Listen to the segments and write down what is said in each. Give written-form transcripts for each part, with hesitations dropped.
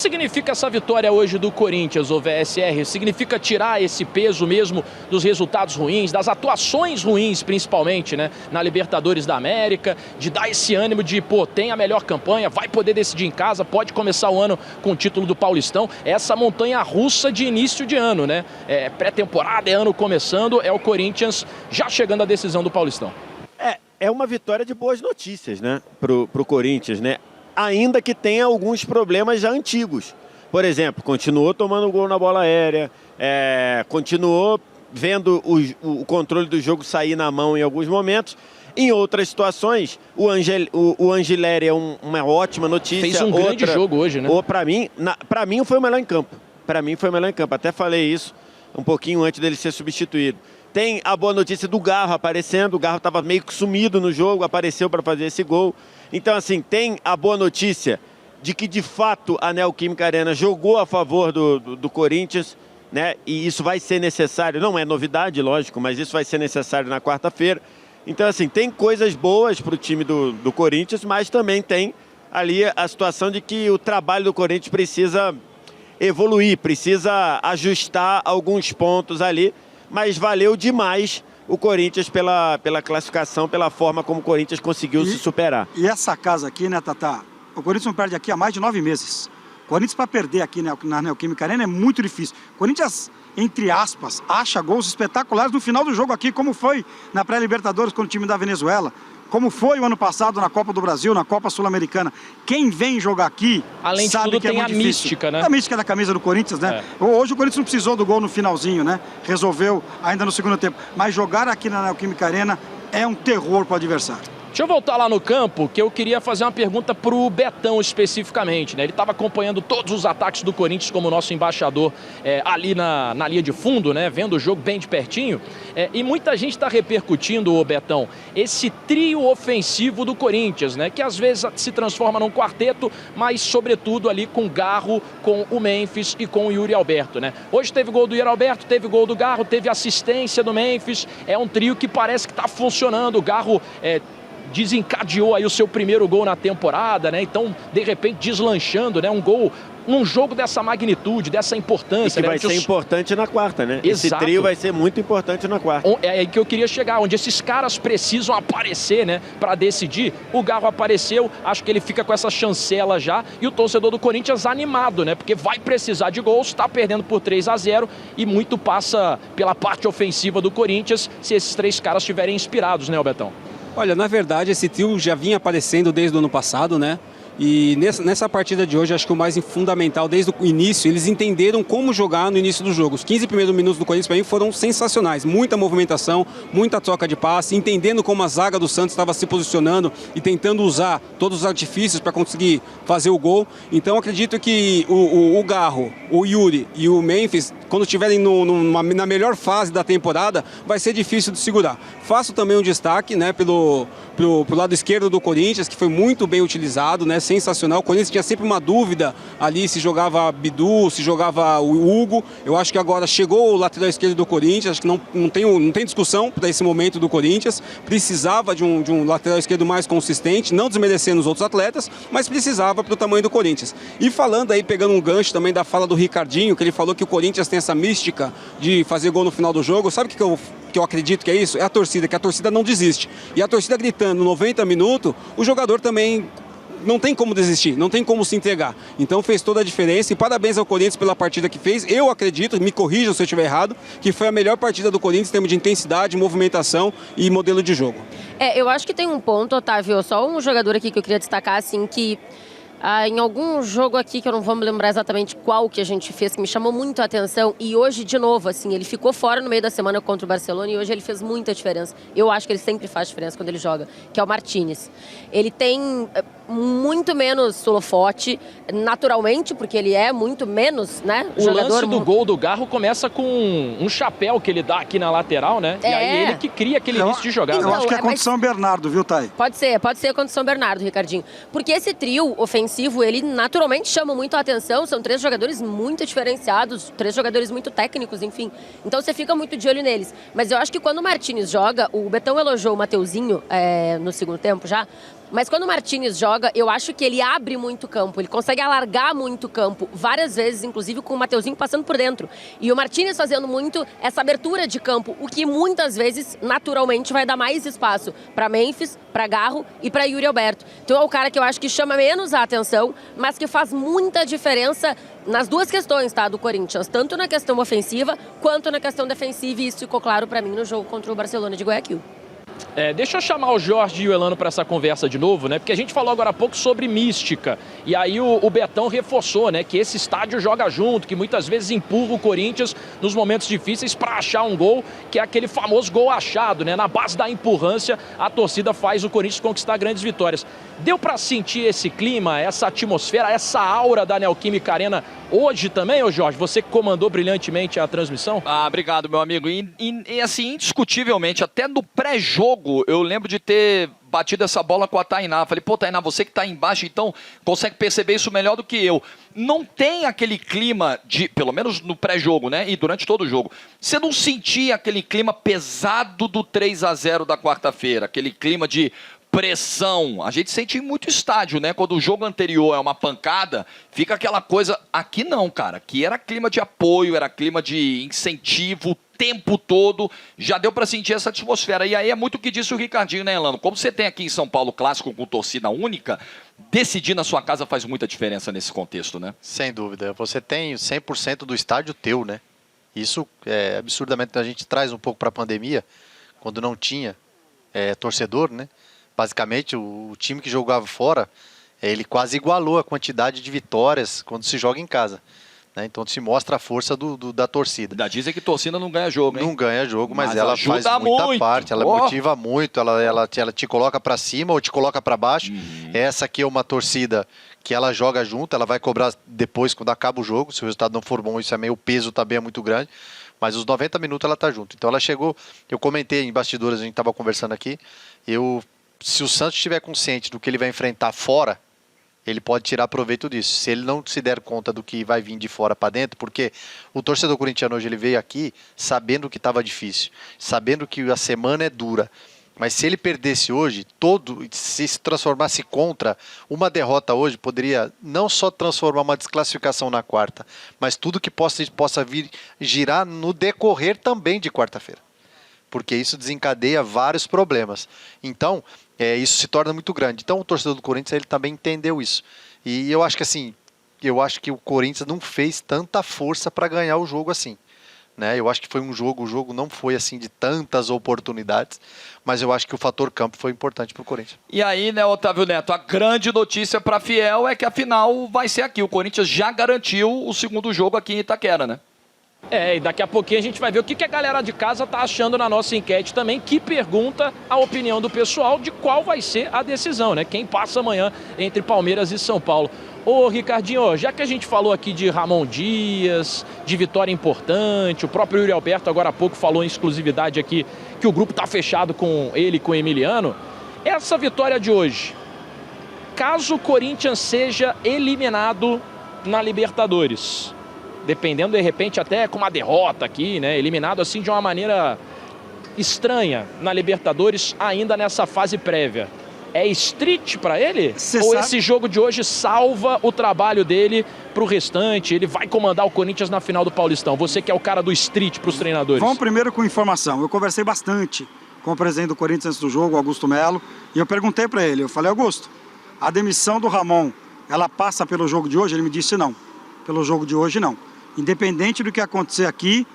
significa essa vitória hoje do Corinthians, o VSR? Significa tirar esse peso mesmo dos resultados ruins, das atuações ruins principalmente, né? Na Libertadores da América, de dar esse ânimo de, pô, tem a melhor campanha, vai poder decidir em casa, pode começar o ano com o título do Paulistão. Essa montanha russa de início de ano, né? Pré-temporada, ano começando, é o Corinthians já chegando à decisão do Paulistão. É uma vitória de boas notícias, né? Pro Corinthians, né? Ainda que tenha alguns problemas já antigos. Por exemplo, continuou tomando gol na bola aérea, continuou vendo o controle do jogo sair na mão em alguns momentos. Em outras situações, o Angileri é uma ótima notícia. Fez um grande jogo hoje, né? Para mim foi o melhor em campo. Para mim foi o melhor em campo. Até falei isso um pouquinho antes dele ser substituído. Tem a boa notícia do Garro aparecendo. O Garro estava meio que sumido no jogo, apareceu para fazer esse gol. Então, assim, tem a boa notícia de que, de fato, a Neoquímica Arena jogou a favor do Corinthians, né? E isso vai ser necessário, não é novidade, lógico, mas isso vai ser necessário na quarta-feira. Então, assim, tem coisas boas para o time do Corinthians, mas também tem ali a situação de que o trabalho do Corinthians precisa evoluir, precisa ajustar alguns pontos ali, mas valeu demais o Corinthians pela classificação, pela forma como o Corinthians conseguiu se superar. E essa casa aqui, né, Tatá? O Corinthians não perde aqui há mais de 9 meses. O Corinthians, para perder aqui na Neoquímica Arena, é muito difícil. O Corinthians, entre aspas, acha gols espetaculares no final do jogo aqui, como foi na pré-Libertadores com o time da Venezuela, como foi o ano passado na Copa do Brasil, na Copa Sul-Americana. Quem vem jogar aqui além de sabe tudo, que é tem muito a difícil. mística, né? A mística da camisa do Corinthians, né? Hoje o Corinthians não precisou do gol no finalzinho, né? Resolveu ainda no segundo tempo. Mas jogar aqui na Neoquímica Arena é um terror para o adversário. Deixa eu voltar lá no campo, que eu queria fazer uma pergunta pro Betão especificamente, né? Ele estava acompanhando todos os ataques do Corinthians como nosso embaixador ali na linha de fundo, né? Vendo o jogo bem de pertinho. E muita gente está repercutindo, ô Betão, esse trio ofensivo do Corinthians, né? Que às vezes se transforma num quarteto, mas sobretudo ali com Garro, com o Memphis e com o Yuri Alberto, né? Hoje teve gol do Yuri Alberto, teve gol do Garro, teve assistência do Memphis. É um trio que parece que está funcionando. O Garro desencadeou aí o seu primeiro gol na temporada, né? Então, de repente, deslanchando, né? Um gol num jogo dessa magnitude, dessa importância. E que vai ser importante na quarta, né? Exato. Esse trio vai ser muito importante na quarta. É aí que eu queria chegar, onde esses caras precisam aparecer, né? Para decidir. O Garro apareceu, acho que ele fica com essa chancela já. E o torcedor do Corinthians animado, né? Porque vai precisar de gols, está perdendo por 3-0 e muito passa pela parte ofensiva do Corinthians se esses três caras estiverem inspirados, né, Betão? Olha, na verdade, esse trio já vinha aparecendo desde o ano passado, né? E nessa partida de hoje, acho que o mais fundamental, desde o início, eles entenderam como jogar no início do jogo. Os 15 primeiros minutos do Corinthians, para mim, foram sensacionais. Muita movimentação, muita troca de passe, entendendo como a zaga do Santos estava se posicionando e tentando usar todos os artifícios para conseguir fazer o gol. Então, acredito que o Garro, o Yuri e o Memphis, quando estiverem na melhor fase da temporada, vai ser difícil de segurar. Faço também um destaque, né, pro lado esquerdo do Corinthians, que foi muito bem utilizado, né? Sensacional. O Corinthians tinha sempre uma dúvida ali se jogava Bidu, se jogava o Hugo. Eu acho que agora chegou o lateral esquerdo do Corinthians, acho que não tem discussão para esse momento do Corinthians. Precisava de um lateral esquerdo mais consistente, não desmerecendo os outros atletas, mas precisava para o tamanho do Corinthians. E falando aí, pegando um gancho também da fala do Ricardinho, que ele falou que o Corinthians tem essa mística de fazer gol no final do jogo. Sabe o que eu acredito que é isso? É a torcida, que a torcida não desiste. E a torcida gritando 90 minutos, o jogador também não tem como desistir, não tem como se entregar. Então fez toda a diferença e parabéns ao Corinthians pela partida que fez. Eu acredito, me corrijam se eu estiver errado, que foi a melhor partida do Corinthians em termos de intensidade, movimentação e modelo de jogo. Eu acho que tem um ponto, Otávio, só um jogador aqui que eu queria destacar, assim, que em algum jogo aqui, que eu não vou me lembrar exatamente qual que a gente fez, que me chamou muito a atenção, e hoje, de novo, assim, ele ficou fora no meio da semana contra o Barcelona e hoje ele fez muita diferença. Eu acho que ele sempre faz diferença quando ele joga, que é o Martínez. Ele tem muito menos holofote, naturalmente, porque ele é muito menos, né? O lance do gol do Garro começa com um chapéu que ele dá aqui na lateral, né? E aí ele que cria aquele início de jogada. Eu acho que é contra o São Bernardo, viu, Thay? Pode ser contra o São Bernardo, Ricardinho. Porque esse trio ofensivo, ele naturalmente chama muito a atenção, são três jogadores muito diferenciados, três jogadores muito técnicos, enfim. Então você fica muito de olho neles. Mas eu acho que quando o Martínez joga, o Betão elogiou o Mateuzinho no segundo tempo já, Mas quando o Martínez joga, eu acho que ele abre muito campo, ele consegue alargar muito campo, várias vezes, inclusive com o Mateuzinho passando por dentro. E o Martínez fazendo muito essa abertura de campo, o que muitas vezes, naturalmente, vai dar mais espaço para Memphis, para Garro e para Yuri Alberto. Então é o cara que eu acho que chama menos a atenção, mas que faz muita diferença nas duas questões, tá, do Corinthians, tanto na questão ofensiva quanto na questão defensiva, e isso ficou claro para mim no jogo contra o Barcelona de Guayaquil. Deixa eu chamar o Jorge e o Elano para essa conversa de novo, né? Porque a gente falou agora há pouco sobre mística. E aí o Betão reforçou, né? Que esse estádio joga junto, que muitas vezes empurra o Corinthians nos momentos difíceis para achar um gol, que é aquele famoso gol achado, né? Na base da empurrância, a torcida faz o Corinthians conquistar grandes vitórias. Deu para sentir esse clima, essa atmosfera, essa aura da Neoquímica Arena hoje também, ô Jorge? Você que comandou brilhantemente a transmissão? Obrigado, meu amigo. E assim, indiscutivelmente, até no pré-jogo, eu lembro de ter batido essa bola com a Tainá. Falei, pô, Tainá, você que está embaixo, então consegue perceber isso melhor do que eu. Não tem aquele clima de, pelo menos no pré-jogo, né? E durante todo o jogo. Você não sentia aquele clima pesado do 3-0 da quarta-feira, aquele clima de pressão. A gente sente em muito estádio, né? Quando o jogo anterior é uma pancada, fica aquela coisa. Aqui não, cara. Aqui era clima de apoio, era clima de incentivo o tempo todo. Já deu pra sentir essa atmosfera. E aí é muito o que disse o Ricardinho, né, Elano? Como você tem aqui em São Paulo clássico com torcida única, decidir na sua casa faz muita diferença nesse contexto, né? Sem dúvida. Você tem 100% do estádio teu, né? Isso é absurdamente. A gente traz um pouco pra pandemia, quando não tinha torcedor, né? Basicamente, o time que jogava fora, ele quase igualou a quantidade de vitórias quando se joga em casa. Né? Então, se mostra a força da torcida. Ainda dizem que torcida não ganha jogo, hein? Não ganha jogo, mas ela faz muita muito. parte. Ela motiva muito, ela te coloca para cima ou te coloca para baixo. Essa aqui é uma torcida que ela joga junto, ela vai cobrar depois, quando acaba o jogo. Se o resultado não for bom, isso é meio, o peso também é muito grande. Mas os 90 minutos ela tá junto. Então, ela chegou, eu comentei em bastidores, a gente estava conversando aqui, se o Santos estiver consciente do que ele vai enfrentar fora, ele pode tirar proveito disso. Se ele não se der conta do que vai vir de fora para dentro, porque o torcedor corintiano hoje ele veio aqui sabendo que estava difícil, sabendo que a semana é dura. Mas se ele perdesse hoje, se transformasse contra, uma derrota hoje poderia não só transformar uma desclassificação na quarta, mas tudo que possa vir girar no decorrer também de quarta-feira. Porque isso desencadeia vários problemas. Então, isso se torna muito grande. Então, o torcedor do Corinthians, ele também entendeu isso. E eu acho que assim, o Corinthians não fez tanta força para ganhar o jogo assim. Né? Eu acho que foi o jogo não foi assim de tantas oportunidades, mas eu acho que o fator campo foi importante para o Corinthians. E aí, né, Otávio Neto, a grande notícia para a Fiel é que a final vai ser aqui. O Corinthians já garantiu o segundo jogo aqui em Itaquera, né? E daqui a pouquinho a gente vai ver o que a galera de casa tá achando na nossa enquete também, que pergunta a opinião do pessoal de qual vai ser a decisão, né? Quem passa amanhã entre Palmeiras e São Paulo. Ô, Ricardinho, já que a gente falou aqui de Ramon Dias, de vitória importante, o próprio Yuri Alberto agora há pouco falou em exclusividade aqui que o grupo tá fechado com ele e com o Emiliano. Essa vitória de hoje, caso o Corinthians seja eliminado na Libertadores, dependendo, de repente, até com uma derrota aqui, né? Eliminado assim de uma maneira estranha na Libertadores, ainda nessa fase prévia. É street para ele? Ou esse jogo de hoje salva o trabalho dele pro restante? Ele vai comandar o Corinthians na final do Paulistão. Você que é o cara do street pros treinadores. Vamos primeiro com informação. Eu conversei bastante com o presidente do Corinthians antes do jogo, Augusto Melo, e eu perguntei para ele, eu falei, Augusto, a demissão do Ramon, ela passa pelo jogo de hoje? Ele me disse não. Pelo jogo de hoje, não. Independente do que acontecer aqui,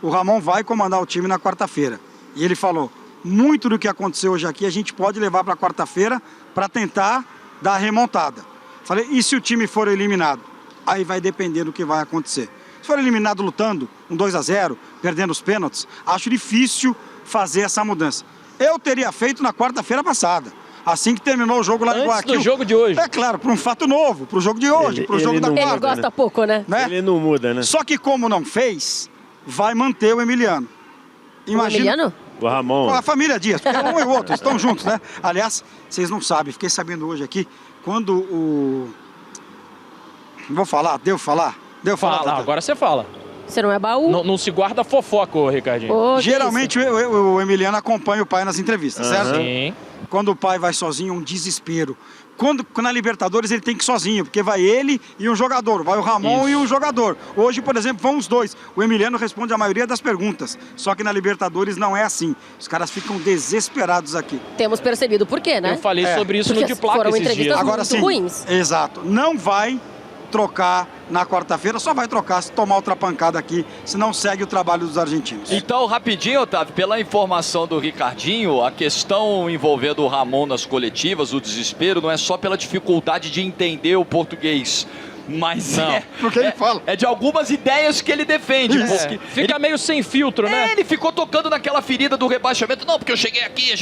o Ramon vai comandar o time na quarta-feira. E ele falou, muito do que aconteceu hoje aqui a gente pode levar para quarta-feira para tentar dar a remontada. Falei, e se o time for eliminado? Aí vai depender do que vai acontecer. Se for eliminado lutando, um 2-0, perdendo os pênaltis, acho difícil fazer essa mudança. Eu teria feito na quarta-feira passada. Assim que terminou o jogo lá em Guayaquil. Antes do jogo de hoje. É claro, para um fato novo, para o jogo de hoje, para o jogo da quarta. Ele gosta pouco, né? Ele não muda, né? Só que como não fez, vai manter o Emiliano. O Emiliano? O Ramon. A família Dias, porque um e o outro estão juntos, né? Aliás, vocês não sabem, fiquei sabendo hoje aqui, quando o... Vou falar? Devo falar? Devo falar? Fala, agora você fala. Você não é baú? Não se guarda fofoca, ô, Ricardinho. Ô, geralmente o Emiliano acompanha o pai nas entrevistas, certo? Sim. Quando o pai vai sozinho, é um desespero. Quando na Libertadores ele tem que ir sozinho, porque vai ele e um jogador, vai o Ramon e um jogador. Hoje, por exemplo, vão os dois. O Emiliano responde a maioria das perguntas, só que na Libertadores não é assim. Os caras ficam desesperados aqui. Temos percebido por quê, né? Eu falei sobre isso no Porque de placa foram esses entrevistas dias. Agora muito sim, ruins. exato. Não vai trocar na quarta-feira, só vai trocar se tomar outra pancada aqui, senão segue o trabalho dos argentinos. Então, rapidinho, Otávio, pela informação do Ricardinho, a questão envolvendo o Ramon nas coletivas, o desespero, não é só pela dificuldade de entender o português, mas Porque ele fala. é de algumas ideias que ele defende. Porque Fica meio sem filtro, né? ele ficou tocando naquela ferida do rebaixamento. Não, porque eu cheguei aqui,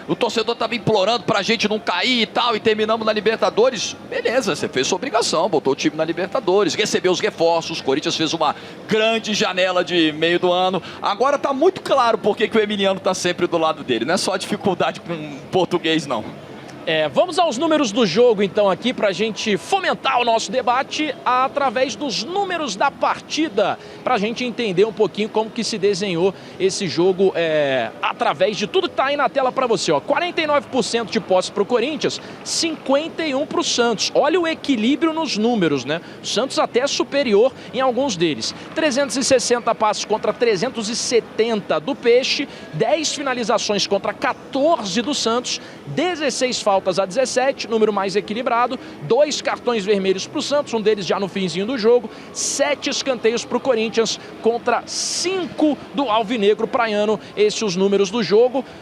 o torcedor tava implorando pra gente não cair e tal, e terminamos na Libertadores. Beleza, você fez sua obrigação, botou o time na Libertadores, recebeu os reforços, o Corinthians fez uma grande janela de meio do ano. Agora tá muito claro por que o Emiliano tá sempre do lado dele, não é só a dificuldade com português, não. Vamos aos números do jogo, então, aqui, para a gente fomentar o nosso debate através dos números da partida, para a gente entender um pouquinho como que se desenhou esse jogo através de tudo que está aí na tela para você. 49% de posse para o Corinthians, 51% para o Santos. Olha o equilíbrio nos números, né? O Santos até é superior em alguns deles. 360 passes contra 370 do Peixe, 10 finalizações contra 14 do Santos, 16 faltas a 17, número mais equilibrado, 2 cartões vermelhos para o Santos, um deles já no finzinho do jogo, 7 escanteios para o Corinthians contra 5 do Alvinegro Praiano, esses os números do jogo.